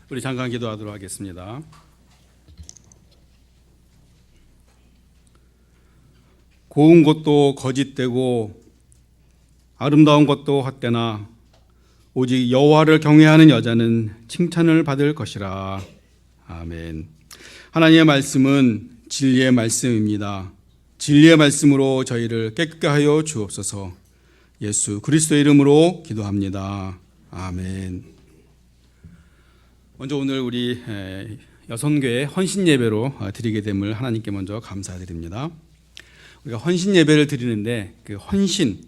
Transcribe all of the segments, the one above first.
우리 잠깐 기도하도록 하겠습니다. 고운 것도 거짓되고 아름다운 것도 헛되나 오직 여호와를 경외하는 여자는 칭찬을 받을 것이라. 아멘. 하나님의 말씀은 진리의 말씀입니다. 진리의 말씀으로 저희를 깨끗게 하여 주옵소서. 예수 그리스도의 이름으로 기도합니다. 아멘. 먼저 오늘 우리 여선교회 헌신 예배로 드리게 됨을 하나님께 먼저 감사드립니다. 우리가 헌신 예배를 드리는데 그 헌신은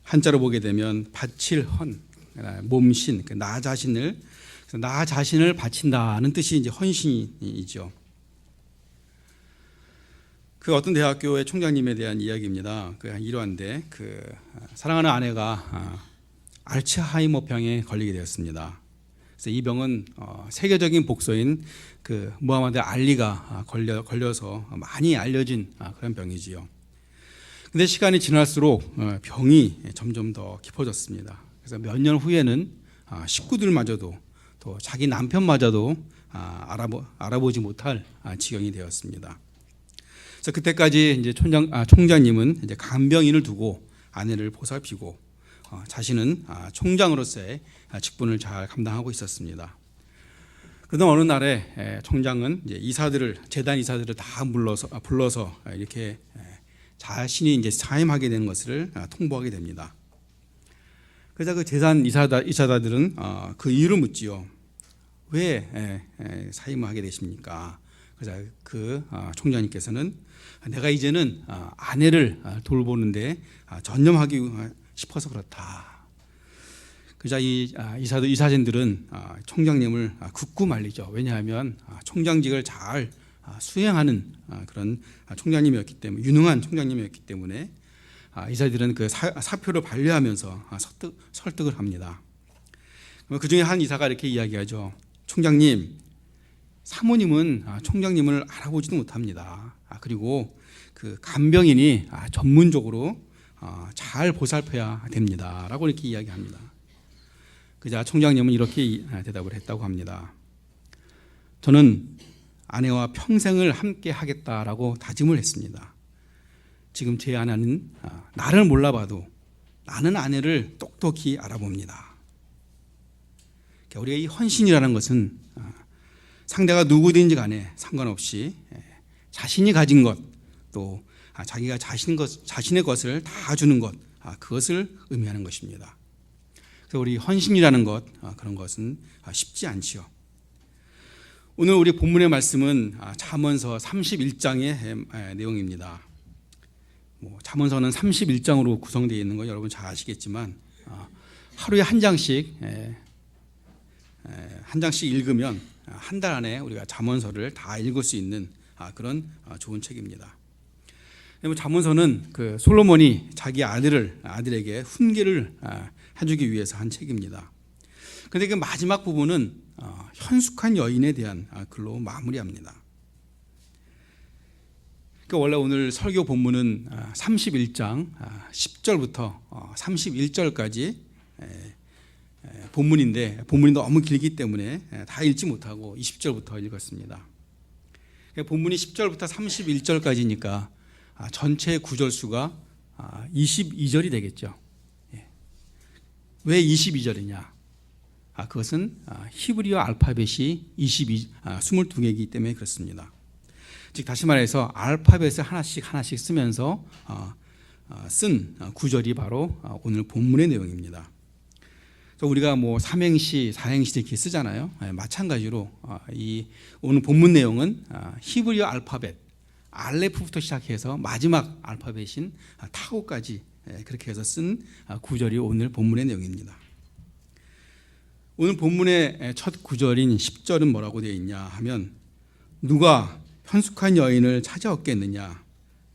한자로 보게 되면 바칠 헌, 몸신, 나 자신을 바친다는 뜻이 이제 헌신이죠. 그 어떤 대학교의 총장님에 대한 이야기입니다. 그 이러한데 사랑하는 아내가 알츠하이머 병에 걸리게 되었습니다. 그래서 이 병은 세계적인 복서인 그 무하마드 알리가 걸려서 많이 알려진 그런 병이지요. 근데 시간이 지날수록 병이 점점 더 깊어졌습니다. 그래서 몇 년 후에는 식구들마저도 또 자기 남편마저도 알아보지 못할 지경이 되었습니다. 그래서 그때까지 이제 총장님은 이제 간병인을 두고 아내를 보살피고 자신은 총장으로서의 직분을 잘 감당하고 있었습니다. 그러던 어느 날에 총장은 이제 재단 이사들을 다 불러서 이렇게 자신이 이제 사임하게 되는 것을 통보하게 됩니다. 그래서 그 재단 이사들은 그 이유를 묻지요. 왜 사임하게 되십니까? 그래서 그 총장님께서는 내가 이제는 아내를 돌보는데 전념하기 싶어서 그렇다. 그자 이 이사진들은 총장님을 굳고 말리죠. 왜냐하면 총장직을 잘 수행하는 그런 총장님이었기 때문에, 유능한 총장님이었기 때문에 이사들은 그 사표를 반려하면서 설득을 합니다. 그 중에 한 이사가 이렇게 이야기하죠. 총장님, 사모님은 총장님을 알아보지도 못합니다. 그리고 그 간병인이 전문적으로 잘 보살펴야 됩니다라고 이렇게 이야기합니다. 그자 총장님은 이렇게 대답을 했다고 합니다. 저는 아내와 평생을 함께 하겠다라고 다짐을 했습니다. 지금 제 아내는 나를 몰라봐도 나는 아내를 똑똑히 알아봅니다. 우리가 이 헌신이라는 것은 상대가 누구든지 간에 상관없이 자신이 가진 것, 또 자기가 자신의 것을 다 주는 것, 그것을 의미하는 것입니다. 그래서 우리 헌신이라는 것, 그런 것은 쉽지 않지요. 오늘 우리 본문의 말씀은 잠언서 31장의 내용입니다. 잠언서는 31장으로 구성되어 있는 거 여러분 잘 아시겠지만 하루에 한 장씩 읽으면 한 달 안에 우리가 잠언서를 다 읽을 수 있는 그런 좋은 책입니다. 잠언서는 그 솔로몬이 자기 아들에게 훈계를 해주기 위해서 한 책입니다. 그런데 그 마지막 부분은 현숙한 여인에 대한 글로 마무리합니다. 원래 오늘 설교 본문은 31장 10절부터 31절까지 본문인데 본문이 너무 길기 때문에 다 읽지 못하고 20절부터 읽었습니다. 본문이 10절부터 31절까지니까 전체 구절 수가 22절이 되겠죠. 왜 22절이냐? 그것은 히브리어 알파벳이 22개이기 때문에 그렇습니다. 즉 다시 말해서 알파벳을 하나씩 쓰면서 쓴 구절이 바로 오늘 본문의 내용입니다. 우리가 삼행시, 사행시 이렇게 쓰잖아요. 마찬가지로 이 오늘 본문 내용은 히브리어 알파벳 알레프부터 시작해서 마지막 알파벳인 타고까지 그렇게 해서 쓴 구절이 오늘 본문의 내용입니다. 오늘 본문의 첫 구절인 10절은 뭐라고 되어 있냐 하면 누가 현숙한 여인을 찾아 얻겠느냐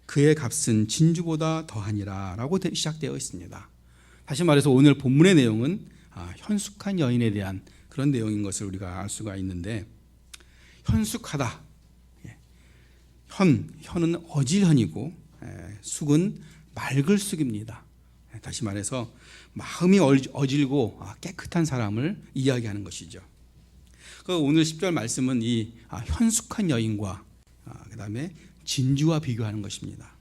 그의 값은 진주보다 더하니라 라고 시작되어 있습니다. 다시 말해서 오늘 본문의 내용은 현숙한 여인에 대한 그런 내용인 것을 우리가 알 수가 있는데 현숙하다. 현은 어질현이고 숙은 맑을 숙입니다. 다시 말해서 마음이 어질고 깨끗한 사람을 이야기하는 것이죠. 오늘 10절 말씀은 이 현숙한 여인과 그다음에 진주와 비교하는 것입니다.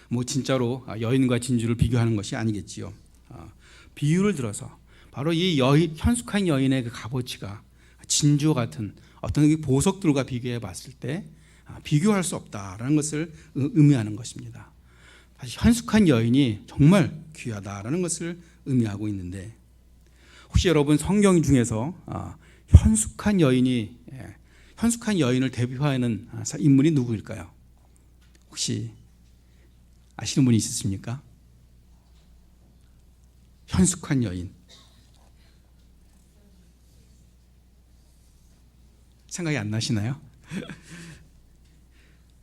뭐 진짜로 여인과 진주를 비교하는 것이 아니겠지요. 비유를 들어서 바로 이 현숙한 여인의 그 값어치가 진주와 같은 어떤 보석들과 비교해 봤을 때 비교할 수 없다라는 것을 의미하는 것입니다. 사실 현숙한 여인이 정말 귀하다라는 것을 의미하고 있는데, 혹시 여러분 성경 중에서 현숙한 여인을 대표하는 인물이 누구일까요? 혹시 아시는 분이 있으십니까? 현숙한 여인. 생각이 안 나시나요?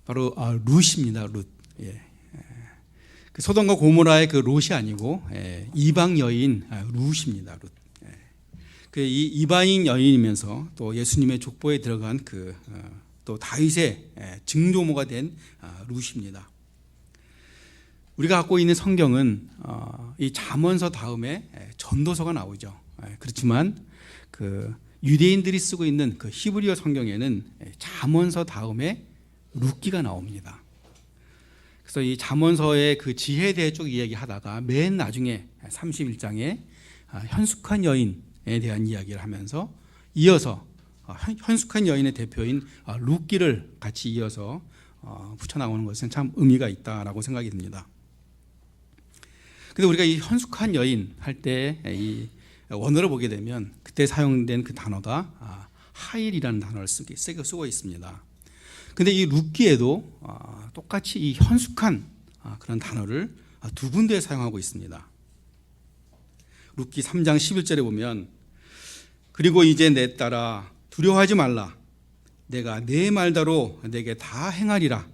바로 룻입니다. 룻. 그 소돔과 고모라의 그 롯이 아니고 이방 여인 룻입니다. 룻. 이 이방인 여인이면서 또 예수님의 족보에 들어간 또 다윗의 증조모가 된 룻입니다. 우리가 갖고 있는 성경은 이 잠언서 다음에 전도서가 나오죠. 그렇지만 그 유대인들이 쓰고 있는 그 히브리어 성경에는 잠언서 다음에 룻기가 나옵니다. 그래서 이 잠언서의 그 지혜에 대해 쭉 이야기하다가 맨 나중에 31장에 현숙한 여인에 대한 이야기를 하면서 이어서 현숙한 여인의 대표인 룻기를 같이 이어서 붙여 나오는 것은 참 의미가 있다라고 생각이 듭니다. 근데 우리가 이 현숙한 여인 할 때 이 원어를 보게 되면 그때 사용된 그 단어가 하일이라는 단어를 쓰고 있습니다. 근데 이 룻기에도 똑같이 이 현숙한 그런 단어를 두 군데에 사용하고 있습니다. 룻기 3장 11절에 보면, 그리고 이제 내 딸아 두려워하지 말라. 내가 내 말대로 내게 다 행하리라.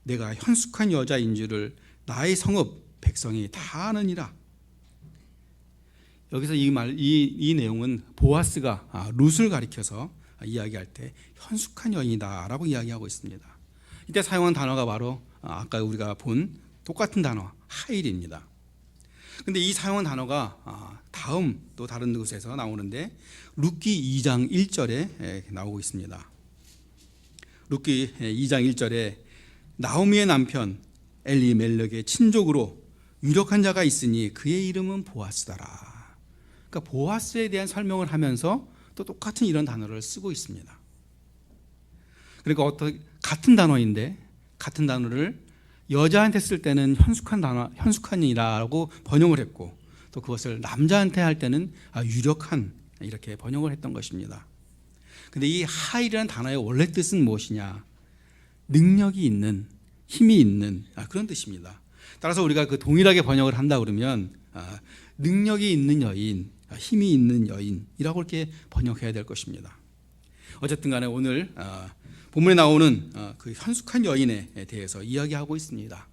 내가 현숙한 여자인 줄을 나의 성읍 백성이 다 아느니라. 여기서 이 내용은 보아스가 룻을 가리켜서 이야기할 때 현숙한 여인이다라고 이야기하고 있습니다. 이때 사용한 단어가 바로 아까 우리가 본 똑같은 단어 하일입니다. 근데 이 사용한 단어가 다음 또 다른 곳에서 나오는데 룻기 2장 1절에 나오고 있습니다. 룻기 2장 1절에 나오미의 남편 엘리멜렉의 친족으로 유력한 자가 있으니 그의 이름은 보아스다라. 그러니까 보아스에 대한 설명을 하면서 또 똑같은 이런 단어를 쓰고 있습니다. 그러니까 같은 단어인데 같은 단어를 여자한테 쓸 때는 현숙한이라고 번역을 했고, 또 그것을 남자한테 할 때는 유력한 이렇게 번역을 했던 것입니다. 근데 이 하일이라는 단어의 원래 뜻은 무엇이냐? 능력이 있는, 힘이 있는 그런 뜻입니다. 따라서 우리가 그 동일하게 번역을 한다 그러면 능력이 있는 여인, 힘이 있는 여인이라고 이렇게 번역해야 될 것입니다. 어쨌든 간에 오늘 본문에 나오는 그 현숙한 여인에 대해서 이야기하고 있습니다.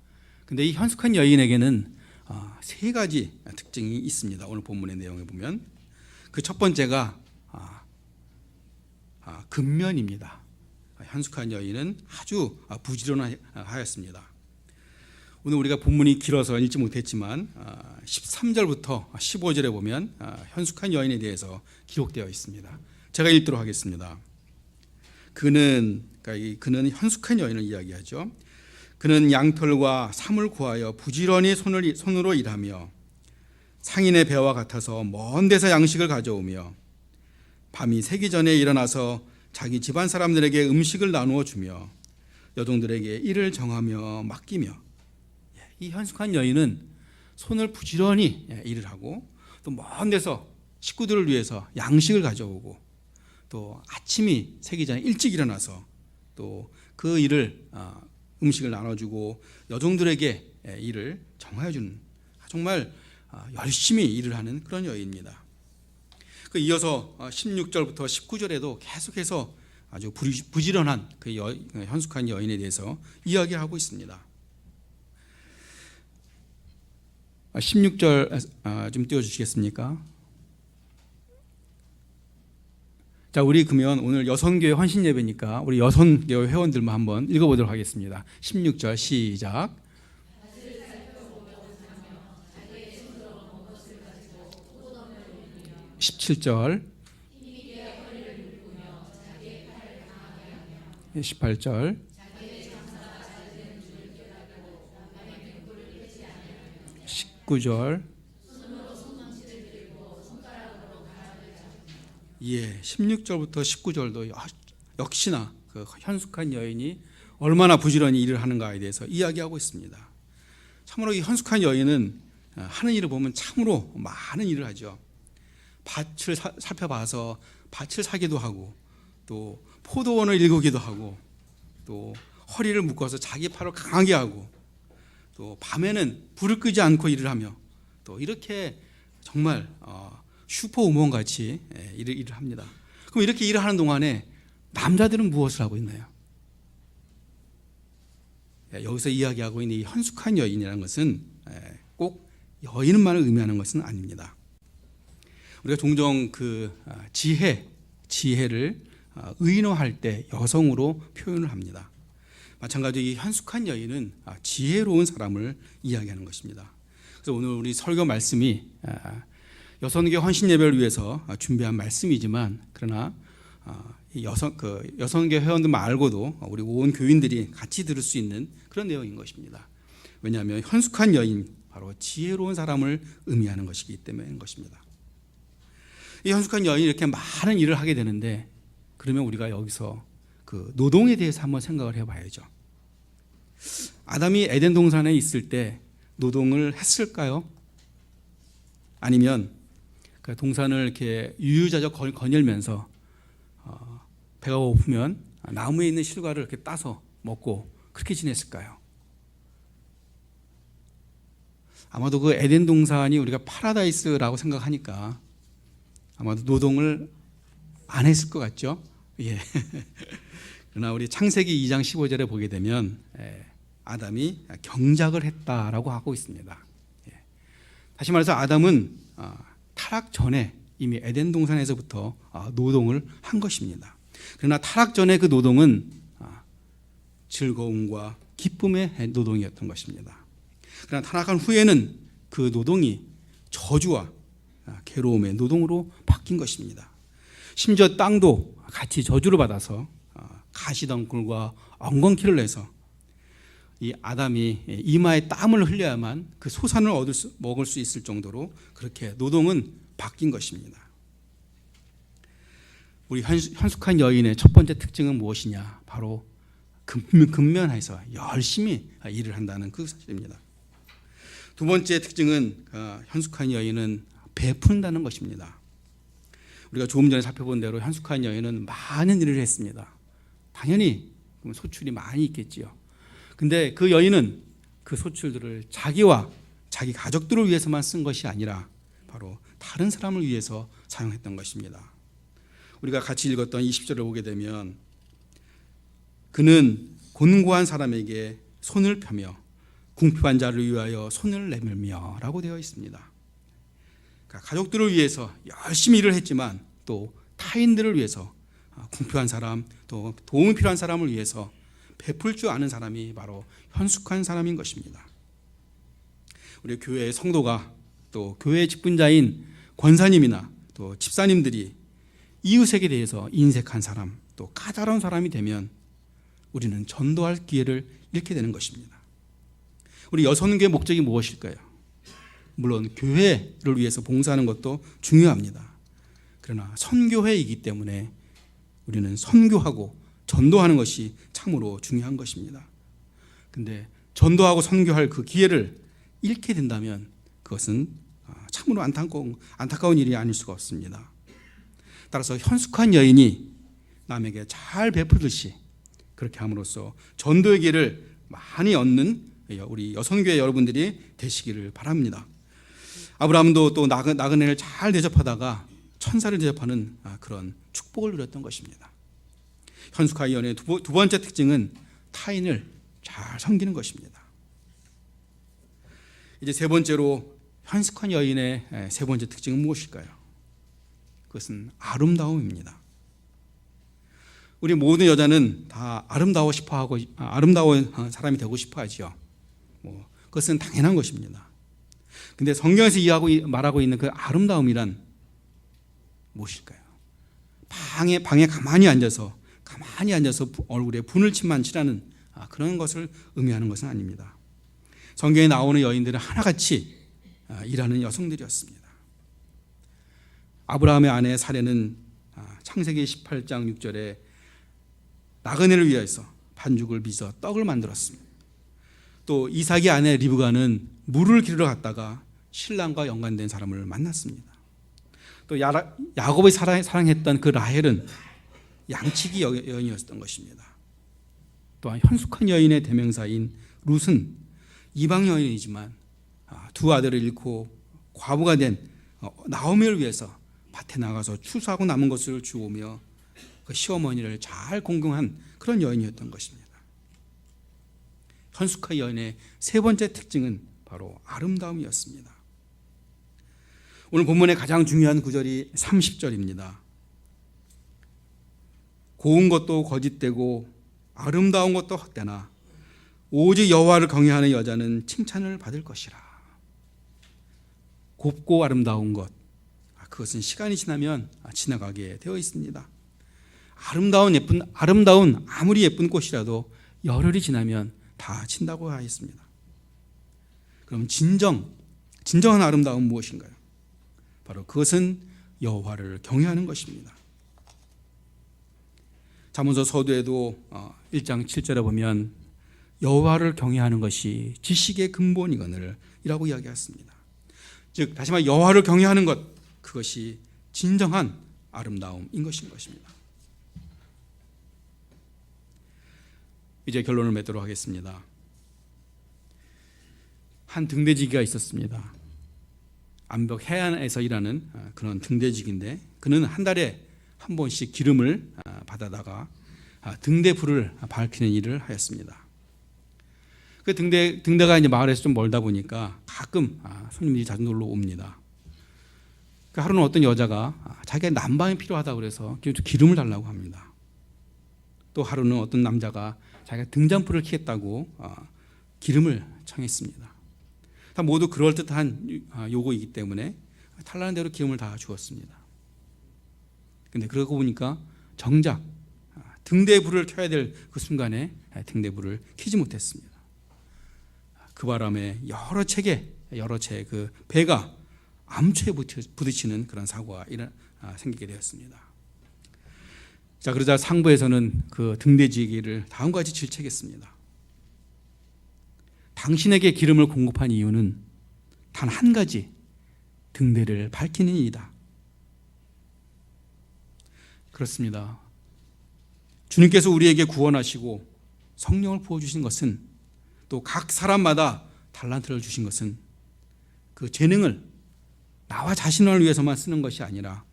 근데 이 현숙한 여인에게는 세 가지 특징이 있습니다. 오늘 본문의 내용에 보면 그 첫 번째가 근면입니다. 현숙한 여인은 아주 부지런하였습니다. 오늘 우리가 본문이 길어서 읽지 못했지만 13절부터 15절에 보면 현숙한 여인에 대해서 기록되어 있습니다. 제가 읽도록 하겠습니다. 그는 현숙한 여인을 이야기하죠. 그는 양털과 삼을 구하여 부지런히 손으로 일하며 상인의 배와 같아서 먼 데서 양식을 가져오며 밤이 새기 전에 일어나서 자기 집안 사람들에게 음식을 나누어 주며 여종들에게 일을 정하며 맡기며, 이 현숙한 여인은 손을 부지런히 일을 하고 또 먼 데서 식구들을 위해서 양식을 가져오고 또 아침이 새기 전에 일찍 일어나서 또 그 일을 음식을 나눠주고 여종들에게 일을 정해주는 정말 열심히 일을 하는 그런 여인입니다. 이어서 16절부터 19절에도 계속해서 아주 부지런한 그 현숙한 여인에 대해서 이야기하고 있습니다. 16절 좀 띄워주시겠습니까? 자, 우리 그러면 오늘 여성교회 헌신 예배니까 우리 여성교회 회원들만 한번 읽어보도록 하겠습니다. 16절 시작. 17절, 18절, 19절, 예, 16절부터 19절도 역시나 그 현숙한 여인이 얼마나 부지런히 일을 하는가에 대해서 이야기하고 있습니다. 참으로 이 현숙한 여인은 하는 일을 보면 참으로 많은 일을 하죠. 밭을 살펴봐서 밭을 사기도 하고, 또 포도원을 일구기도 하고, 또 허리를 묶어서 자기 팔을 강하게 하고, 또 밤에는 불을 끄지 않고 일을 하며, 또 이렇게 정말 슈퍼우먼 같이 일을 합니다. 그럼 이렇게 일을 하는 동안에 남자들은 무엇을 하고 있나요? 여기서 이야기하고 있는 이 현숙한 여인이라는 것은 꼭 여인만을 의미하는 것은 아닙니다. 우리가 종종 그 지혜를 의인화할 때 여성으로 표현을 합니다. 마찬가지로 이 현숙한 여인은 지혜로운 사람을 이야기하는 것입니다. 그래서 오늘 우리 설교 말씀이 여성계 헌신 예배를 위해서 준비한 말씀이지만, 그러나 여성계 회원들 말고도 우리 온 교인들이 같이 들을 수 있는 그런 내용인 것입니다. 왜냐하면 현숙한 여인, 바로 지혜로운 사람을 의미하는 것이기 때문인 것입니다. 이 현숙한 여인이 이렇게 많은 일을 하게 되는데, 그러면 우리가 여기서 그 노동에 대해서 한번 생각을 해봐야죠. 아담이 에덴 동산에 있을 때 노동을 했을까요? 아니면 그 동산을 이렇게 유유자적 거닐면서 배가 고프면 나무에 있는 실과를 이렇게 따서 먹고 그렇게 지냈을까요? 아마도 그 에덴 동산이 우리가 파라다이스라고 생각하니까 아마도 노동을 안 했을 것 같죠? 예. 그러나 우리 창세기 2장 15절에 보게 되면 아담이 경작을 했다라고 하고 있습니다. 예. 다시 말해서 아담은 타락 전에 이미 에덴 동산에서부터 노동을 한 것입니다. 그러나 타락 전에 그 노동은 즐거움과 기쁨의 노동이었던 것입니다. 그러나 타락한 후에는 그 노동이 저주와 괴로움의 노동으로 바뀐 것입니다. 심지어 땅도 같이 저주를 받아서 가시덩굴과 엉겅퀴를 내서 이 아담이 이마에 땀을 흘려야만 그 소산을 먹을 수 있을 정도로 그렇게 노동은 바뀐 것입니다. 우리 현숙한 여인의 첫 번째 특징은 무엇이냐? 바로 근면해서 열심히 일을 한다는 그 사실입니다. 두 번째 특징은 현숙한 여인은 베푼다는 것입니다. 우리가 조금 전에 살펴본 대로 현숙한 여인은 많은 일을 했습니다. 당연히 소출이 많이 있겠지요. 근데 그 여인은 그 소출들을 자기와 자기 가족들을 위해서만 쓴 것이 아니라 바로 다른 사람을 위해서 사용했던 것입니다. 우리가 같이 읽었던 20절을 보게 되면 그는 곤고한 사람에게 손을 펴며 궁핍한 자를 위하여 손을 내밀며 라고 되어 있습니다. 그러니까 가족들을 위해서 열심히 일을 했지만 또 타인들을 위해서 궁핍한 사람, 또 도움이 필요한 사람을 위해서 베풀 줄 아는 사람이 바로 현숙한 사람인 것입니다. 우리 교회의 성도가 또 교회의 직분자인 권사님이나 또 집사님들이 이웃에게 대해서 인색한 사람, 또 까다로운 사람이 되면 우리는 전도할 기회를 잃게 되는 것입니다. 우리 여성교의 목적이 무엇일까요? 물론 교회를 위해서 봉사하는 것도 중요합니다. 그러나 선교회이기 때문에 우리는 선교하고 전도하는 것이 참으로 중요한 것입니다. 근데 전도하고 선교할 그 기회를 잃게 된다면 그것은 참으로 안타까운 일이 아닐 수가 없습니다. 따라서 현숙한 여인이 남에게 잘 베풀듯이 그렇게 함으로써 전도의 기회를 많이 얻는 우리 여성교회 여러분들이 되시기를 바랍니다. 아브라함도 또 나그네를 잘 대접하다가 천사를 대접하는 그런 축복을 누렸던 것입니다. 현숙한 여인의 두 번째 특징은 타인을 잘 섬기는 것입니다. 이제 세 번째로 현숙한 여인의 세 번째 특징은 무엇일까요? 그것은 아름다움입니다. 우리 모든 여자는 다 아름다워 싶어하고 아름다운 사람이 되고 싶어하지요. 그것은 당연한 것입니다. 근데 성경에서 말하고 있는 그 아름다움이란 무엇일까요? 방에 가만히 앉아서 얼굴에 분을 침만 칠하는 그런 것을 의미하는 것은 아닙니다. 성경에 나오는 여인들은 하나같이 일하는 여성들이었습니다. 아브라함의 아내 사레는 창세기 18장 6절에 나그네를 위해서 반죽을 빚어 떡을 만들었습니다. 또 이삭의 아내 리브가는 물을 기르러 갔다가 신랑과 연관된 사람을 만났습니다. 또 야곱이 사랑했던 그 라헬은 양치기 여인이었던 것입니다. 또한 현숙한 여인의 대명사인 룻은 이방 여인이지만 두 아들을 잃고 과부가 된 나오미를 위해서 밭에 나가서 추수하고 남은 것을 주우며 그 시어머니를 잘 공경한 그런 여인이었던 것입니다. 현숙한 여인의 세 번째 특징은 바로 아름다움이었습니다. 오늘 본문의 가장 중요한 구절이 30절입니다. 고운 것도 거짓되고 아름다운 것도 헛되나 오직 여호와를 경외하는 여자는 칭찬을 받을 것이라. 곱고 아름다운 것, 그것은 시간이 지나면 지나가게 되어 있습니다. 아름다운 아무리 예쁜 꽃이라도 열흘이 지나면 다 진다고 하였습니다. 그럼 진정한 아름다움은 무엇인가요? 바로 그것은 여호와를 경외하는 것입니다. 잠언서 서두에도 1장 7절에 보면 여호와를 경외하는 것이 지식의 근본이거늘 이라고 이야기했습니다. 즉 다시 말해 여호와를 경외하는 것, 그것이 진정한 아름다움인 것입니다. 이제 결론을 맺도록 하겠습니다. 한 등대지기가 있었습니다. 암벽 해안에서 일하는 그런 등대지기인데 그는 한 달에 한 번씩 기름을 받아다가 등대불을 밝히는 일을 하였습니다. 그 등대가 이제 마을에서 좀 멀다 보니까 가끔 손님들이 자주 놀러 옵니다. 그 하루는 어떤 여자가 자기가 난방이 필요하다고 그래서 기름을 달라고 합니다. 또 하루는 어떤 남자가 자기가 등잔불을 켜겠다고 기름을 청했습니다. 다 모두 그럴듯한 요구이기 때문에 탈라는 대로 기름을 다 주었습니다. 그런데 그러고 보니까 정작 등대불을 켜야 될 그 순간에 등대불을 켜지 못했습니다. 그 바람에 여러 채 그 배가 암초에 부딪히는 그런 사고가 생기게 되었습니다. 자, 그러자 상부에서는 그 등대지기를 다음과 같이 질책했습니다. 당신에게 기름을 공급한 이유는 단 한 가지, 등대를 밝히는 일이다. 그렇습니다. 주님께서 우리에게 구원하시고 성령을 부어주신 것은, 또 각 사람마다 달란트를 주신 것은 그 재능을 나와 자신을 위해서만 쓰는 것이 아니라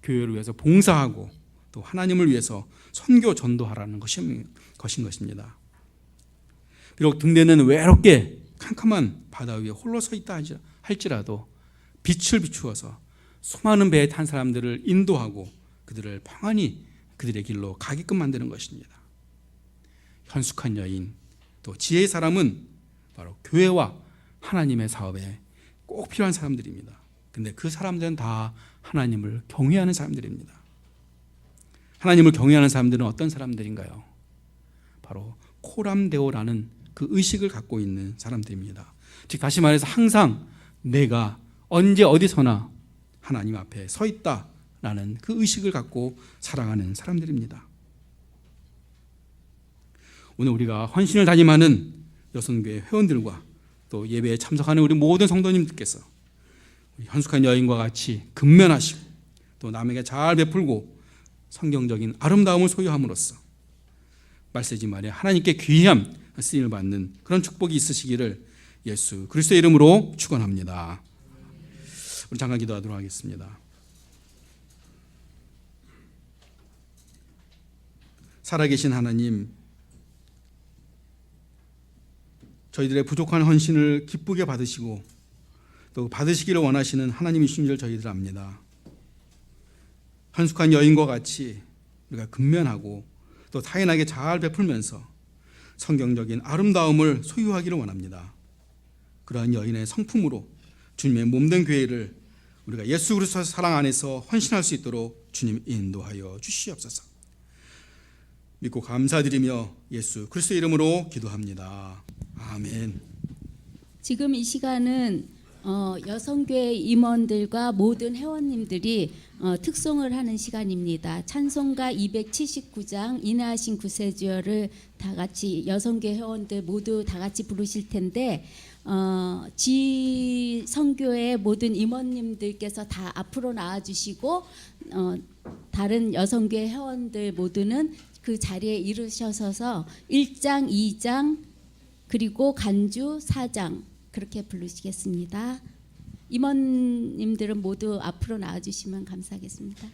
교회를 위해서 봉사하고 또 하나님을 위해서 선교 전도하라는 것인 것입니다. 비록 등대는 외롭게 캄캄한 바다 위에 홀로 서 있다 할지라도 빛을 비추어서 수많은 배에 탄 사람들을 인도하고 그들을 평안히 그들의 길로 가게끔 만드는 것입니다. 현숙한 여인, 또 지혜의 사람은 바로 교회와 하나님의 사업에 꼭 필요한 사람들입니다. 근데 그 사람들은 다 하나님을 경외하는 사람들입니다. 하나님을 경외하는 사람들은 어떤 사람들인가요? 바로 코람데오라는 그 의식을 갖고 있는 사람들입니다. 즉 다시 말해서 항상 내가 언제 어디서나 하나님 앞에 서 있다라는 그 의식을 갖고 살아가는 사람들입니다. 오늘 우리가 헌신을 다짐하는 여성교회 회원들과 또 예배에 참석하는 우리 모든 성도님들께서 현숙한 여인과 같이 근면하시고 또 남에게 잘 베풀고 성경적인 아름다움을 소유함으로써 말세지 말에 하나님께 귀한 쓰임을 받는 그런 축복이 있으시기를 예수 그리스도의 이름으로 축원합니다. 우리 잠깐 기도하도록 하겠습니다. 살아계신 하나님, 저희들의 부족한 헌신을 기쁘게 받으시고 또 받으시기를 원하시는 하나님이신 줄 저희들 압니다. 현숙한 여인과 같이 우리가 근면하고 또 타인에게 잘 베풀면서 성경적인 아름다움을 소유하기를 원합니다. 그러한 여인의 성품으로 주님의 몸된 교회를 우리가 예수 그리스도의 사랑 안에서 헌신할 수 있도록 주님 인도하여 주시옵소서. 믿고 감사드리며 예수 그리스도의 이름으로 기도합니다. 아멘. 지금 이 시간은 여성교회 임원들과 모든 회원님들이 특송을 하는 시간입니다. 찬송가 279장 인하하신 구세주여를 다 같이 여성교회 회원들 모두 다 같이 부르실 텐데 지성교회 모든 임원님들께서 다 앞으로 나와주시고 다른 여성교회 회원들 모두는 그 자리에 이르셔서 1장, 2장 그리고 간주 4장 그렇게 부르시겠습니다. 임원님들은 모두 앞으로 나와주시면 감사하겠습니다.